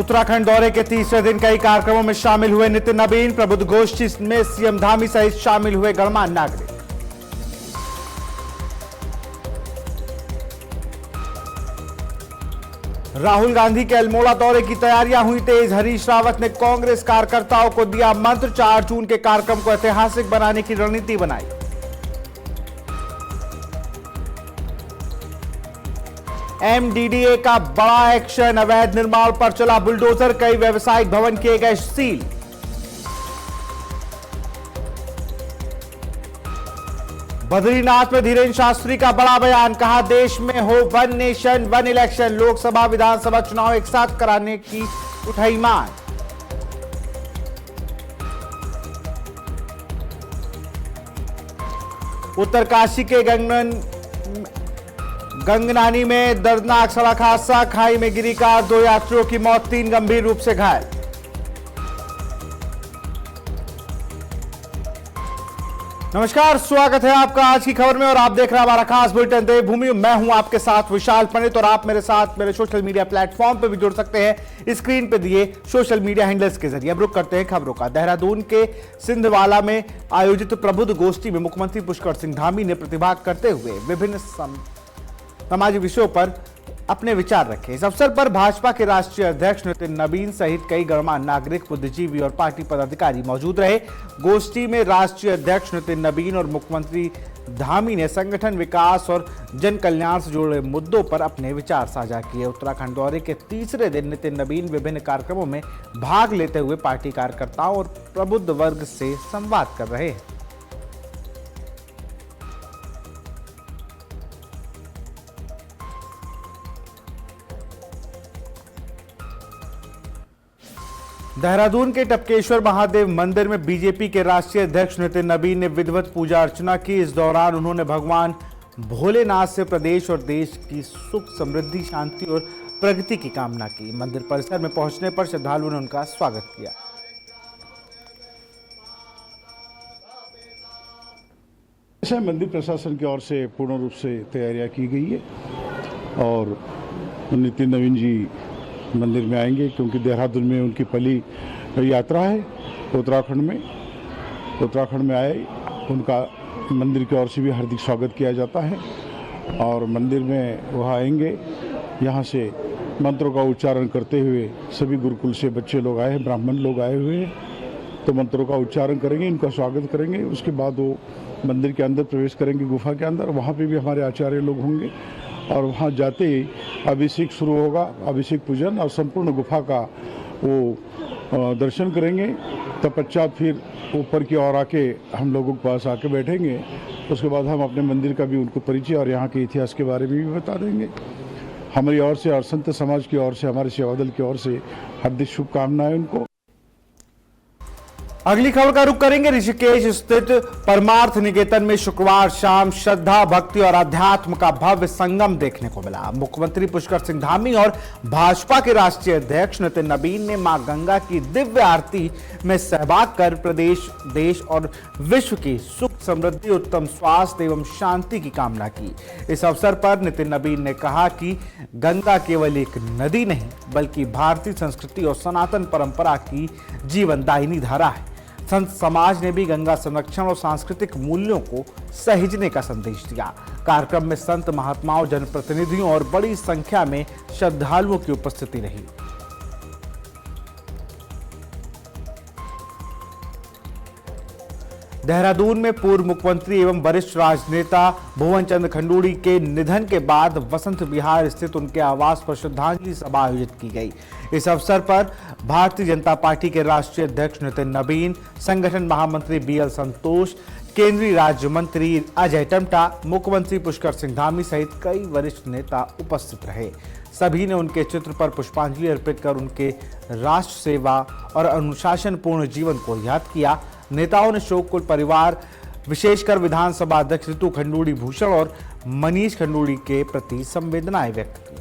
उत्तराखंड दौरे के तीसरे दिन कई कार्यक्रमों में शामिल हुए नितिन नबीन। प्रबुद्ध गोष्ठी में सीएम धामी सहित शामिल हुए गणमान्य नागरिक। राहुल गांधी के अल्मोड़ा दौरे की तैयारियां हुई तेज। हरीश रावत ने कांग्रेस कार्यकर्ताओं को दिया मंत्र। 4 जून के कार्यक्रम को ऐतिहासिक बनाने की रणनीति बनाई। एमडीडीए का बड़ा एक्शन। अवैध निर्माण पर चला बुलडोजर। कई व्यवसायिक भवन किए गए सील। बद्रीनाथ में धीरेन्द्र शास्त्री का बड़ा बयान। कहा देश में हो one nation one election. Lok Sabha Vidhan Sabha चुनाव एक साथ कराने की उठाई मांग। उत्तरकाशी के गंगनानी में दर्दनाक सड़क हादसा। खाई में गिरी कार। 2 यात्रियों की मौत, 3 गंभीर रूप से घायल। नमस्कार, स्वागत है आपका आज की खबर में और आप देख रहे हैं हमारा खास बुलेटिन देवभूमि। मैं हूं आपके साथ विशाल पंडित और आप मेरे साथ मेरे सोशल मीडिया प्लेटफॉर्म पर भी जुड़ सकते हैं स्क्रीन पे दिए सोशल मीडिया हैंडल्स के जरिए। अब रुक करते हैं खबरों का। देहरादून के सिंधवाला में आयोजित प्रबुद्ध गोष्ठी में मुख्यमंत्री पुष्कर सिंह धामी ने प्रतिभाग करते हुए विभिन्न सामाजिक विषयों पर अपने विचार रखे। इस अवसर पर भाजपा के राष्ट्रीय अध्यक्ष नितिन नबीन सहित कई गणमान्य नागरिक, बुद्धिजीवी और पार्टी पदाधिकारी मौजूद रहे। गोष्ठी में राष्ट्रीय अध्यक्ष नितिन नबीन और मुख्यमंत्री धामी ने संगठन, विकास और जन कल्याण से जुड़े मुद्दों पर अपने विचार साझा किए। उत्तराखंड दौरे के तीसरे दिन नितिन नबीन विभिन्न कार्यक्रमों में भाग लेते हुए पार्टी कार्यकर्ताओं और प्रबुद्ध वर्ग से संवाद कर रहे हैं। देहरादून के टपकेश्वर महादेव मंदिर में बीजेपी के राष्ट्रीय अध्यक्ष नितिन नबीन ने विधिवत पूजा अर्चना की। इस दौरान उन्होंने भगवान भोलेनाथ से प्रदेश और देश की सुख, समृद्धि, शांति और प्रगति की कामना की। मंदिर परिसर में पहुंचने पर श्रद्धालुओं ने उनका स्वागत किया। ऐसा मंदिर प्रशासन की ओर से पूर्ण रूप से तैयारियां की गई है और नितिन नबीन जी मंदिर में आएंगे क्योंकि देहरादून में उनकी पहली यात्रा है। उत्तराखंड में आए, उनका मंदिर की ओर से भी हार्दिक स्वागत किया जाता है और मंदिर में वह आएंगे। यहाँ से मंत्रों का उच्चारण करते हुए सभी गुरुकुल से बच्चे लोग आए हैं, ब्राह्मण लोग आए हुए हैं, तो मंत्रों का उच्चारण करेंगे, इनका स्वागत करेंगे। उसके बाद वो मंदिर के अंदर प्रवेश करेंगे, गुफा के अंदर। वहाँ पे भी हमारे आचार्य लोग होंगे और वहाँ जाते ही अभिषेक शुरू होगा, अभिषेक पूजन और संपूर्ण गुफा का वो दर्शन करेंगे। तत्पश्चात फिर ऊपर की ओर आके हम लोगों के पास आके बैठेंगे। उसके बाद हम अपने मंदिर का भी उनको परिचय और यहाँ के इतिहास के बारे में भी बता देंगे। हमारी ओर से और संत समाज की ओर से, हमारे सेवा दल की ओर से हार्दिक शुभकामनाएं उनको। अगली खबर का रुख करेंगे। ऋषिकेश स्थित परमार्थ निकेतन में शुक्रवार शाम श्रद्धा, भक्ति और अध्यात्म का भव्य संगम देखने को मिला। मुख्यमंत्री पुष्कर सिंह धामी और भाजपा के राष्ट्रीय अध्यक्ष नितिन नबीन ने मां गंगा की दिव्य आरती में सहभाग कर प्रदेश, देश और विश्व की सुख, समृद्धि, उत्तम स्वास्थ्य एवं शांति की कामना की। इस अवसर पर नितिन नबीन ने कहा कि गंगा केवल एक नदी नहीं बल्कि भारतीय संस्कृति और सनातन परंपरा की जीवनदायिनी धारा है। संत समाज ने भी गंगा संरक्षण और सांस्कृतिक मूल्यों को सहेजने का संदेश दिया। कार्यक्रम में संत, महात्माओं, जनप्रतिनिधियों और बड़ी संख्या में श्रद्धालुओं की उपस्थिति रही। देहरादून में पूर्व मुख्यमंत्री एवं वरिष्ठ राजनेता भुवन चंद्र खंडूड़ी के निधन के बाद वसंत विहार स्थित उनके आवास पर श्रद्धांजलि सभा आयोजित की गई। इस अवसर पर भारतीय जनता पार्टी के राष्ट्रीय अध्यक्ष नितिन नबीन, संगठन महामंत्री बीएल संतोष, केंद्रीय राज्य मंत्री अजय टम्टा, मुख्यमंत्री पुष्कर सिंह धामी सहित कई वरिष्ठ नेता उपस्थित रहे। सभी ने उनके चित्र पर पुष्पांजलि अर्पित कर उनके राष्ट्र सेवा और अनुशासनपूर्ण जीवन को याद किया। नेताओं ने शोककुल परिवार, विशेषकर विधानसभा अध्यक्ष ऋतु खंडूड़ी भूषण और मनीष खंडूड़ी के प्रति संवेदनाएं व्यक्त की।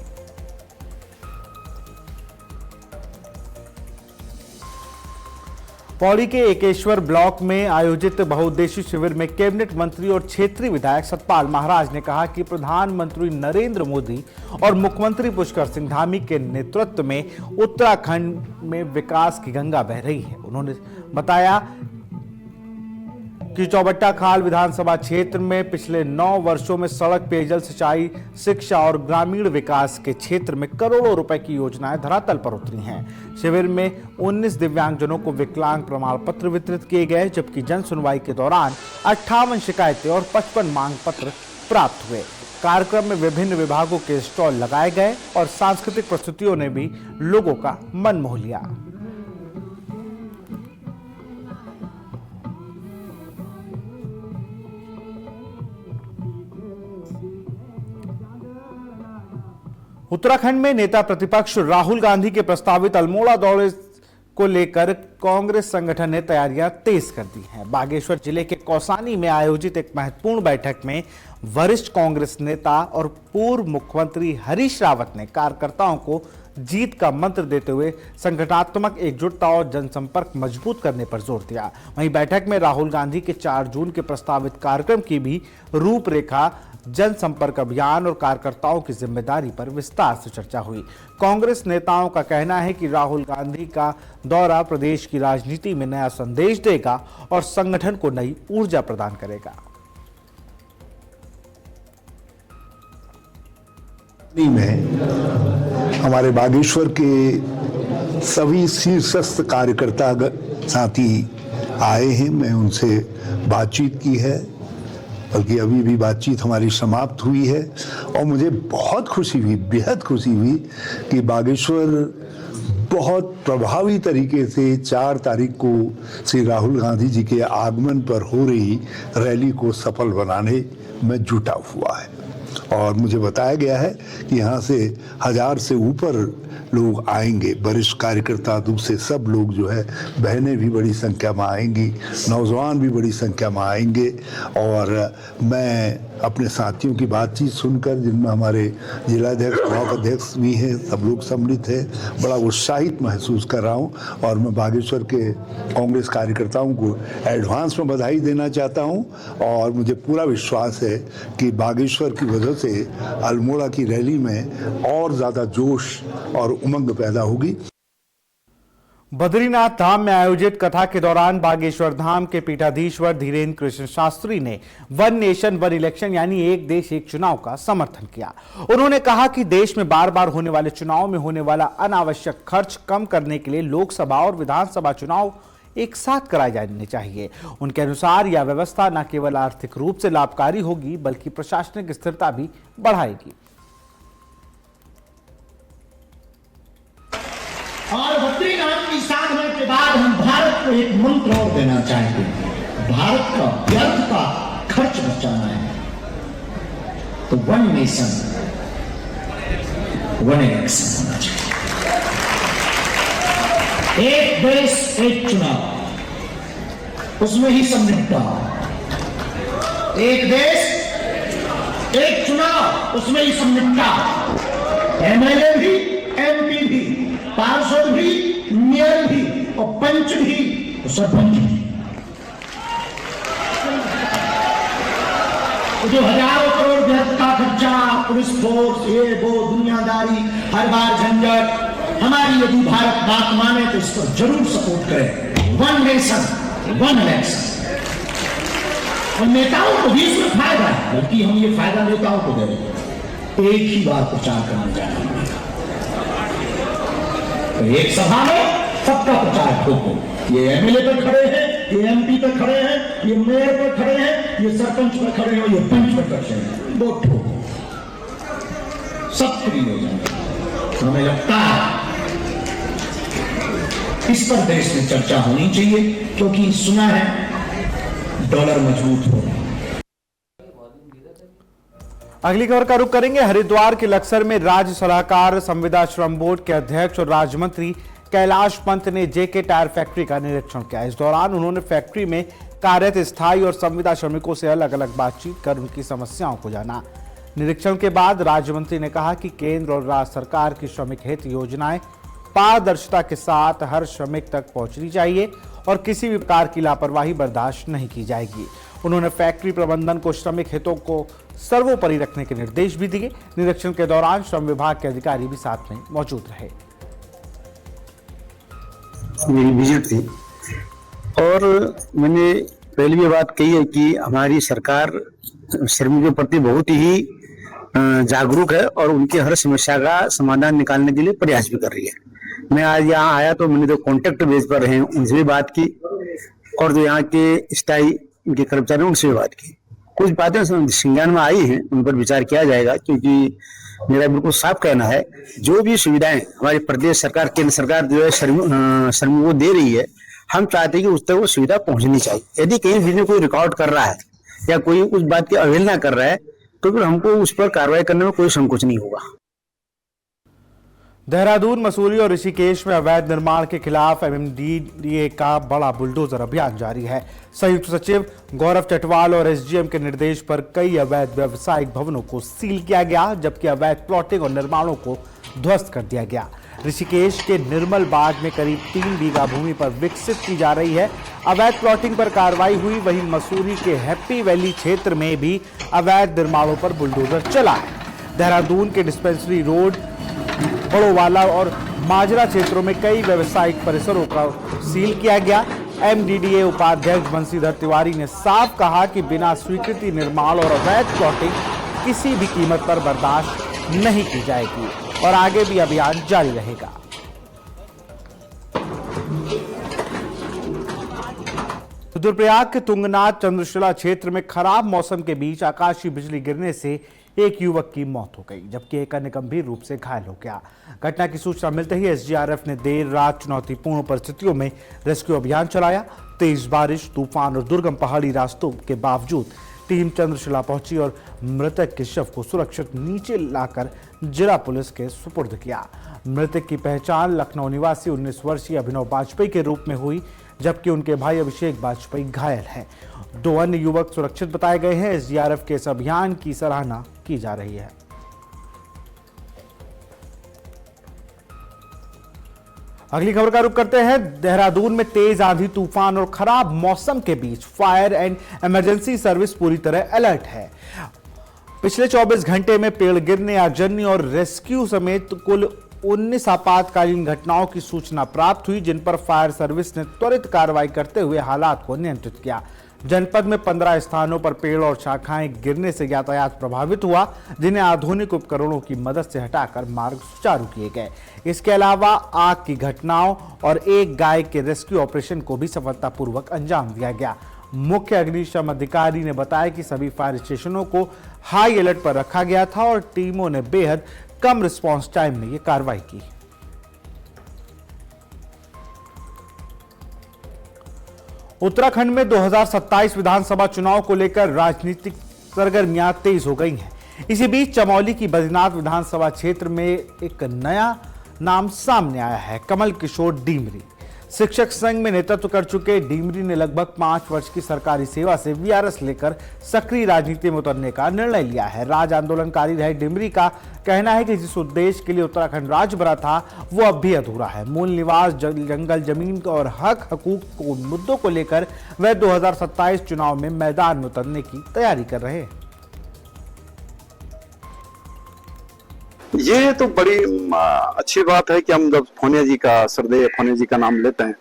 पौड़ी के एकेश्वर ब्लॉक में आयोजित बहुउद्देशीय शिविर में कैबिनेट मंत्री और क्षेत्रीय विधायक सतपाल महाराज ने कहा कि प्रधानमंत्री नरेंद्र मोदी और मुख्यमंत्री पुष्कर सिंह धामी के नेतृत्व में उत्तराखंड में विकास की गंगा बह रही है। उन्होंने बताया कि चौबट्टा खाल विधानसभा क्षेत्र में पिछले 9 वर्षों में सड़क, पेयजल, सिंचाई, शिक्षा और ग्रामीण विकास के क्षेत्र में करोड़ों रुपए की योजनाएं धरातल पर उतरी हैं। शिविर में 19 दिव्यांगजनों को विकलांग प्रमाण पत्र वितरित किए गए, जबकि जन सुनवाई के दौरान 58 शिकायतें और 55 मांग पत्र प्राप्त हुए। कार्यक्रम में विभिन्न विभागों के स्टॉल लगाए गए और सांस्कृतिक प्रस्तुतियों ने भी लोगों का मन मोह लिया। उत्तराखंड में नेता प्रतिपक्ष राहुल गांधी के प्रस्तावित अल्मोड़ा दौरे को लेकर कांग्रेस संगठन ने तैयारियां तेज कर दी हैं। बागेश्वर जिले के कौसानी में आयोजित एक महत्वपूर्ण बैठक में वरिष्ठ कांग्रेस नेता और पूर्व मुख्यमंत्री हरीश रावत ने कार्यकर्ताओं को जीत का मंत्र देते हुए संगठनात्मक एकजुटता और जनसंपर्क मजबूत करने पर जोर दिया। वहीं बैठक में राहुल गांधी के 4 जून के प्रस्तावित कार्यक्रम की भी रूपरेखा, जनसंपर्क अभियान और कार्यकर्ताओं की जिम्मेदारी पर विस्तार से चर्चा हुई। कांग्रेस नेताओं का कहना है कि राहुल गांधी का दौरा प्रदेश की राजनीति में नया संदेश देगा और संगठन को नई ऊर्जा प्रदान करेगा। में हमारे बागेश्वर के सभी शीर्षस्थ कार्यकर्ता साथी आए हैं। मैं उनसे बातचीत की है, बल्कि अभी भी बातचीत हमारी समाप्त हुई है और मुझे बहुत खुशी हुई, बेहद खुशी हुई कि बागेश्वर बहुत प्रभावी तरीके से 4 तारीख को श्री राहुल गांधी जी के आगमन पर हो रही रैली को सफल बनाने में जुटा हुआ है। और मुझे बताया गया है कि यहाँ से 1000 से ऊपर लोग आएंगे, वरिष्ठ कार्यकर्ता, दूसरे सब लोग जो है, बहनें भी बड़ी संख्या में आएंगी, नौजवान भी बड़ी संख्या में आएंगे। और मैं अपने साथियों की बातचीत सुनकर, जिनमें हमारे जिलाध्यक्ष, ब्लॉक अध्यक्ष भी हैं, सब लोग सम्मिलित हैं, बड़ा उत्साहित महसूस कर रहा हूँ। और मैं बागेश्वर के कांग्रेस कार्यकर्ताओं को एडवांस में बधाई देना चाहता हूँ और मुझे पूरा विश्वास है कि बागेश्वर की वजह से अल्मोड़ा की रैली में और ज़्यादा जोश और उमंग पैदा होगी। बद्रीनाथ धाम में आयोजित कथा के दौरान बागेश्वर धाम के पीठाधीश्वर धीरेन्द्र कृष्ण शास्त्री ने वन नेशन वन इलेक्शन यानी एक देश एक चुनाव का समर्थन किया। उन्होंने कहा कि देश में बार बार होने वाले चुनाव में होने वाला अनावश्यक खर्च कम करने के लिए लोकसभा और विधानसभा चुनाव एक साथ कराए जाने चाहिए। उनके अनुसार यह व्यवस्था न केवल आर्थिक रूप से लाभकारी होगी बल्कि प्रशासनिक स्थिरता भी बढ़ाएगी। और बद्रीनाथ की साधना के बाद हम भारत को एक मंत्र और देना चाहेंगे। भारत का व्यर्थ का खर्च बचाना है तो वन नेशन वन इलेक्शन होना चाहिए। एक देश एक चुनाव, उसमें ही सब निपटा। एक देश एक चुनाव, उसमें ही सब निपटा। एमएलए भी, एमपी भी, पार्षद भी, मेयर भी और पंच भी और सरपंच भी। जो हजारों करोड़ व्यर्थ का खर्चा, पुलिस फोर्स, ये वो दुनियादारी, हर बार झंझट, हमारी यदि भारत बात माने तो इसको जरूर सपोर्ट करें। One nation one election. और नेताओं को भी इसमें फायदा है, बल्कि हम ये फायदा नेताओं को दे रहे हैं। एक ही बार प्रचार करना चाहिए। तो एक सभा में सबका प्रचार ठोको। ये एमएलए पर खड़े हैं, ये एमपी पर खड़े हैं, ये मेयर पर खड़े हैं, ये सरपंच पर खड़े हैं, ये पंच पर खड़े हैं, वोट ठोको, सब फ्री हो जाएंगे। हमें लगता है इस पर देश में चर्चा होनी चाहिए, क्योंकि सुना है डॉलर मजबूत हो रहा है। अगली खबर का रुख करेंगे। हरिद्वार के लक्सर में राज्य सलाहकार संविदा श्रम बोर्ड के अध्यक्ष और राज्य मंत्री कैलाश पंत ने जेके टायर फैक्ट्री का निरीक्षण किया। इस दौरान उन्होंने फैक्ट्री में कार्यरत स्थायी और संविदा श्रमिकों से अलग अलग बातचीत कर उनकी समस्याओं को जाना। निरीक्षण के बाद राज्य मंत्री ने कहा कि केंद्र और राज्य सरकार की श्रमिक हित योजनाएं पारदर्शिता के साथ हर श्रमिक तक पहुंचनी चाहिए और किसी भी प्रकार की लापरवाही बर्दाश्त नहीं की जाएगी। उन्होंने फैक्ट्री प्रबंधन को श्रमिक हितों को सर्वोपरि रखने के निर्देश भी दिए। निरीक्षण के दौरान श्रम विभाग के अधिकारी भी साथ में मौजूद रहे। मेरी विजिट थी और मैंने पहले भी बात कही है कि हमारी सरकार श्रमिकों के प्रति बहुत ही जागरूक है और उनकी हर समस्या का समाधान निकालने के लिए प्रयास भी कर रही है। मैं आज यहाँ आया तो मैंने जो कॉन्टेक्ट बेस पर रहे उनसे भी बात की और जो यहाँ के स्थायी के कर्मचारी उनसे भी बात की। कुछ बातें संज्ञान में आई हैं, उन पर विचार किया जाएगा, क्योंकि मेरा बिल्कुल साफ कहना है जो भी सुविधाएं हमारी प्रदेश सरकार केंद्र सरकार जो है श्रमिकों को दे रही है, हम चाहते हैं कि उस तक वो सुविधा पहुंचनी चाहिए। यदि कहीं भी कोई रिकॉर्ड कर रहा है या कोई उस बात की अवहेलना कर रहा है तो फिर हमको उस पर कार्रवाई करने में कोई संकोच नहीं होगा। देहरादून, मसूरी और ऋषिकेश में अवैध निर्माण के खिलाफ एमएमडीडीए का बड़ा बुलडोजर अभियान जारी है। संयुक्त सचिव गौरव चटवाल और एसडीएम के निर्देश पर कई अवैध व्यावसायिक भवनों को सील किया गया, जबकि अवैध प्लॉटिंग और निर्माणों को ध्वस्त कर दिया गया। ऋषिकेश के निर्मल बाग में करीब 3 बीघा भूमि पर विकसित की जा रही है अवैध प्लॉटिंग पर कार्रवाई हुई। वहीं मसूरी के हैप्पी वैली क्षेत्र में भी अवैध निर्माणों पर बुलडोजर चला है। देहरादून के डिस्पेंसरी रोड, बड़ोवाला और माजरा क्षेत्रों में कई व्यावसायिक परिसरों का सील किया गया। एमडीडीए उपाध्यक्ष बंशीधर तिवारी ने साफ कहा कि बिना स्वीकृति निर्माण और अवैध प्लॉटिंग किसी भी कीमत पर बर्दाश्त नहीं की जाएगी और आगे भी अभियान जारी रहेगा। रुद्रप्रयाग के तुंगनाथ चंद्रशिला क्षेत्र में खराब मौसम के बीच आकाशीय बिजली गिरने से एक युवक की मौत हो गई, जबकि एक अन्य गंभीर रूप से घायल हो गया। घटना की सूचना मिलते ही एसडीआरएफ ने देर रात चुनौतीपूर्ण परिस्थितियों में रेस्क्यू अभियान चलाया। तेज बारिश, तूफान और दुर्गम पहाड़ी रास्तों के बावजूद टीम चंद्रशिला पहुंची और मृतक के शव को सुरक्षित नीचे लाकर जिला पुलिस के सुपुर्द किया। मृतक की पहचान लखनऊ निवासी 19 वर्षीय अभिनव वाजपेयी के रूप में हुई, जबकि उनके भाई अभिषेक वाजपेयी घायल हैं। 2 अन्य युवक सुरक्षित बताए गए हैं। एसडीआरएफ के इस अभियान की सराहना की जा रही है। अगली खबर का रुख करते हैं। देहरादून में तेज आंधी, तूफान और खराब मौसम के बीच फायर एंड इमरजेंसी सर्विस पूरी तरह अलर्ट है। पिछले 24 घंटे में पेड़ गिरने, आगजनी और रेस्क्यू समेत कुल 19 आपातकालीन घटनाओं की सूचना प्राप्त हुई, जिन पर फायर सर्विस ने त्वरित कार्रवाई करते हुए हालात को नियंत्रित किया। जनपद में 15 स्थानों पर पेड़ और शाखाएं गिरने से यातायात प्रभावित हुआ, जिन्हें आधुनिक उपकरणों की मदद से हटाकर मार्ग सुचारू किए गए। इसके अलावा आग की घटनाओं और एक गाय के रेस्क्यू ऑपरेशन को भी सफलतापूर्वक अंजाम दिया गया। मुख्य अग्निशम अधिकारी ने बताया कि सभी फायर स्टेशनों को हाई अलर्ट पर रखा गया था और टीमों ने बेहद कम रिस्पांस टाइम में यह कार्रवाई की। उत्तराखंड में 2027 विधानसभा चुनाव को लेकर राजनीतिक सरगर्मियां तेज हो गई हैं। इसी बीच चमौली की बद्रीनाथ विधानसभा क्षेत्र में एक नया नाम सामने आया है, कमल किशोर डीमरी। शिक्षक संघ में नेतृत्व कर चुके डीमरी ने लगभग 5 वर्ष की सरकारी सेवा से वीआरएस लेकर सक्रिय राजनीति में उतरने का निर्णय लिया है। राज आंदोलनकारी रहे डीमरी का कहना है कि जिस उद्देश्य के लिए उत्तराखंड राज्य बना था वो अब भी अधूरा है। मूल निवास, जंगल जमीन और हक हकूक को मुद्दों को लेकर वह 2027 चुनाव में मैदान में उतरने की तैयारी कर रहे हैं। ये तो बड़ी अच्छी बात है कि हम जब फोनिया जी का, सरदेय फोनिया जी का नाम लेते हैं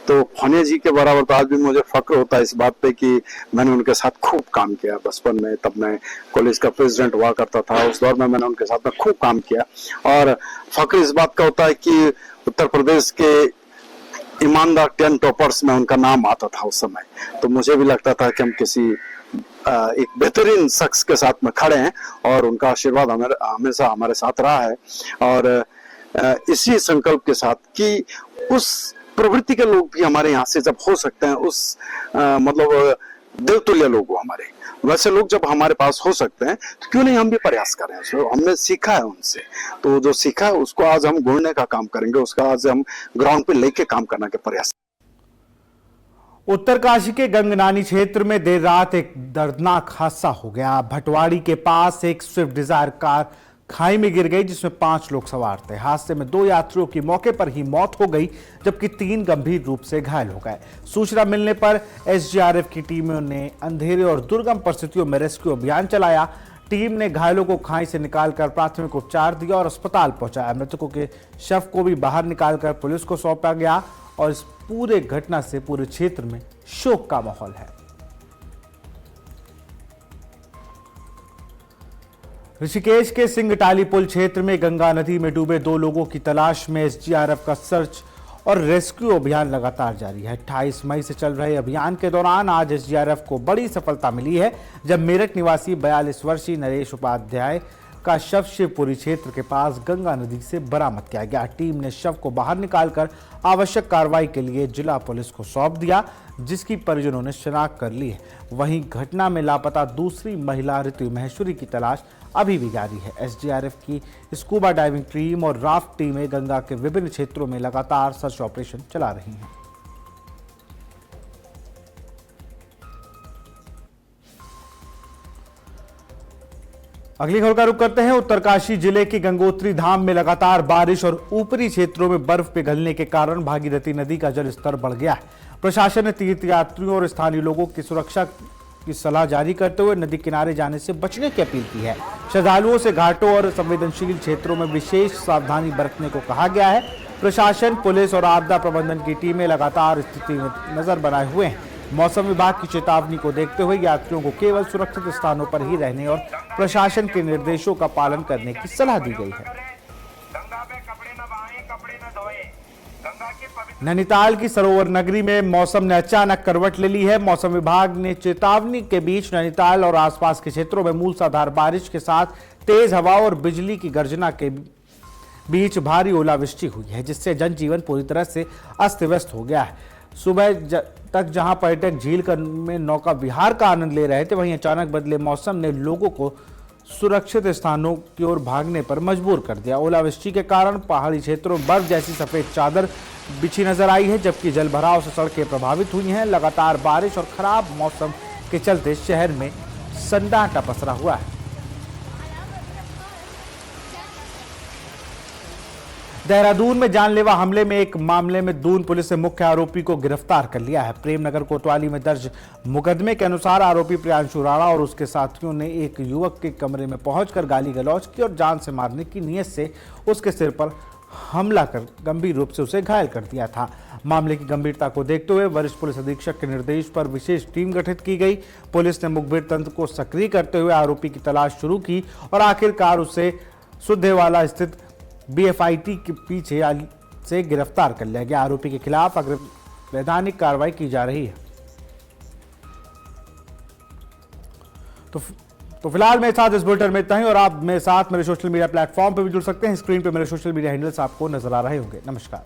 तो फोनिया जी के बराबर तो आज भी मुझे फक्र होता है इस बात पे कि मैंने उनके साथ खूब काम किया बचपन में। तब मैं कॉलेज का प्रेसिडेंट हुआ करता था, उस दौर में मैंने उनके साथ में खूब काम किया। और फक्र इस बात का होता है कि उत्तर प्रदेश के ईमानदार 10 टॉपर्स में उनका नाम आता था उस समय। तो मुझे भी लगता था कि हम किसी एक बेहतरीन शख्स के साथ में खड़े हैं और उनका आशीर्वाद हमेशा हमारे साथ रहा है। और इसी संकल्प के साथ कि उस प्रवृत्ति के लोग भी हमारे यहाँ से जब हो सकते हैं, उस मतलब देवतुल्य लोग हो हमारे, वैसे लोग जब हमारे पास हो सकते हैं तो क्यों नहीं हम भी प्रयास करें। हमने सीखा है उनसे, तो जो सीखा है उसको आज हम गढ़ने का काम करेंगे, उसका आज हम ग्राउंड पे लेके काम करने का प्रयास। उत्तरकाशी के गंगनानी क्षेत्र में देर रात एक दर्दनाक हादसा हो गया। भटवाड़ी के पास एक स्विफ्ट डिजायर कार खाई में गिर गई, जिसमें 5 लोग सवार थे। हादसे में 2 यात्रियों की मौके पर ही मौत हो गई, जबकि 3 गंभीर रूप से घायल हो गए। सूचना मिलने पर एसडीआरएफ की टीमों ने अंधेरे और दुर्गम परिस्थितियों में रेस्क्यू अभियान चलाया। टीम ने घायलों को खाई से निकालकर प्राथमिक उपचार दिया और अस्पताल पहुंचाया। मृतकों के शव को भी बाहर निकालकर पुलिस को सौंपा गया और इस पूरे घटना से पूरे क्षेत्र में शोक का माहौल है। ऋषिकेश के सिंगटाली पुल क्षेत्र में गंगा नदी में डूबे 2 लोगों की तलाश में एसडीआरएफ का सर्च और रेस्क्यू अभियान लगातार जारी है। 28 मई से चल रहे अभियान के दौरान आज एसडीआरएफ को बड़ी सफलता मिली है, जब मेरठ निवासी 42 वर्षीय नरेश उपाध्याय का शव शिवपुरी क्षेत्र के पास गंगा नदी से बरामद किया गया। टीम ने शव को बाहर निकालकर आवश्यक कार्रवाई के लिए जिला पुलिस को सौंप दिया, जिसकी परिजनों ने शिनाख्त कर ली है। वहीं घटना में लापता दूसरी महिला ऋतु महेश्वरी की तलाश अभी भी जारी है। एसडीआरएफ की स्कूबा डाइविंग टीम और राफ्ट टीमें गंगा के विभिन्न क्षेत्रों में लगातार सर्च ऑपरेशन चला रही हैं। अगली खबर का रुख करते हैं। उत्तरकाशी जिले के गंगोत्री धाम में लगातार बारिश और ऊपरी क्षेत्रों में बर्फ पिघलने के कारण भागीरथी नदी का जल स्तर बढ़ गया है। प्रशासन ने तीर्थयात्रियों और स्थानीय लोगों की सुरक्षा की सलाह जारी करते हुए नदी किनारे जाने से बचने की अपील की है। श्रद्धालुओं से घाटों और संवेदनशील क्षेत्रों में विशेष सावधानी बरतने को कहा गया है। प्रशासन, पुलिस और आपदा प्रबंधन की टीमें लगातार स्थिति में नजर बनाए हुए हैं। मौसम विभाग की चेतावनी को देखते हुए यात्रियों को केवल सुरक्षित स्थानों पर ही रहने और प्रशासन के निर्देशों का पालन करने की सलाह दी गई है। नैनीताल की सरोवर नगरी में मौसम ने अचानक करवट ले ली है। मौसम विभाग ने चेतावनी के बीच नैनीताल और आसपास के क्षेत्रों में मूसलाधार बारिश के साथ तेज हवा और बिजली की गर्जना के बीच भारी ओलावृष्टि हुई है, जिससे जनजीवन पूरी तरह से अस्त व्यस्त हो गया है। सुबह तक जहां पर्यटक झील में नौका विहार का आनंद ले रहे थे, वहीं अचानक बदले मौसम ने लोगों को सुरक्षित स्थानों की ओर भागने पर मजबूर कर दिया। ओलावृष्टि के कारण पहाड़ी क्षेत्रों में बर्फ जैसी सफेद चादर बिछी नजर आई है, जबकि जलभराव से सड़कें प्रभावित हुई हैं। लगातार बारिश और खराब मौसम के चलते शहर में सन्नाटा पसरा हुआ है। देहरादून में जानलेवा हमले में एक मामले में दून पुलिस ने मुख्य आरोपी को गिरफ्तार कर लिया है। प्रेमनगर कोतवाली में दर्ज मुकदमे के अनुसार आरोपी प्रियांशु राणा और उसके साथियों ने एक युवक के कमरे में पहुंचकर गाली गलौज की और जान से मारने की नीयत से उसके सिर पर हमला कर गंभीर रूप से उसे घायल कर दिया था। मामले की गंभीरता को देखते हुए वरिष्ठ पुलिस अधीक्षक के निर्देश पर विशेष टीम गठित की गई। पुलिस ने मुखबिर तंत्र को सक्रिय करते हुए आरोपी की तलाश शुरू की और आखिरकार उसे सुद्धेवाला स्थित बीएफआईटी के पीछे से गिरफ्तार कर लिया गया। आरोपी के खिलाफ अग्रिम वैधानिक कार्रवाई की जा रही है। तो फिलहाल मेरे साथ इस बुलेटिन में इतना ही, और आप मेरे साथ मेरे सोशल मीडिया प्लेटफॉर्म पर भी जुड़ सकते हैं। स्क्रीन पे मेरे सोशल मीडिया हैंडल्स आपको नजर आ रहे होंगे। नमस्कार।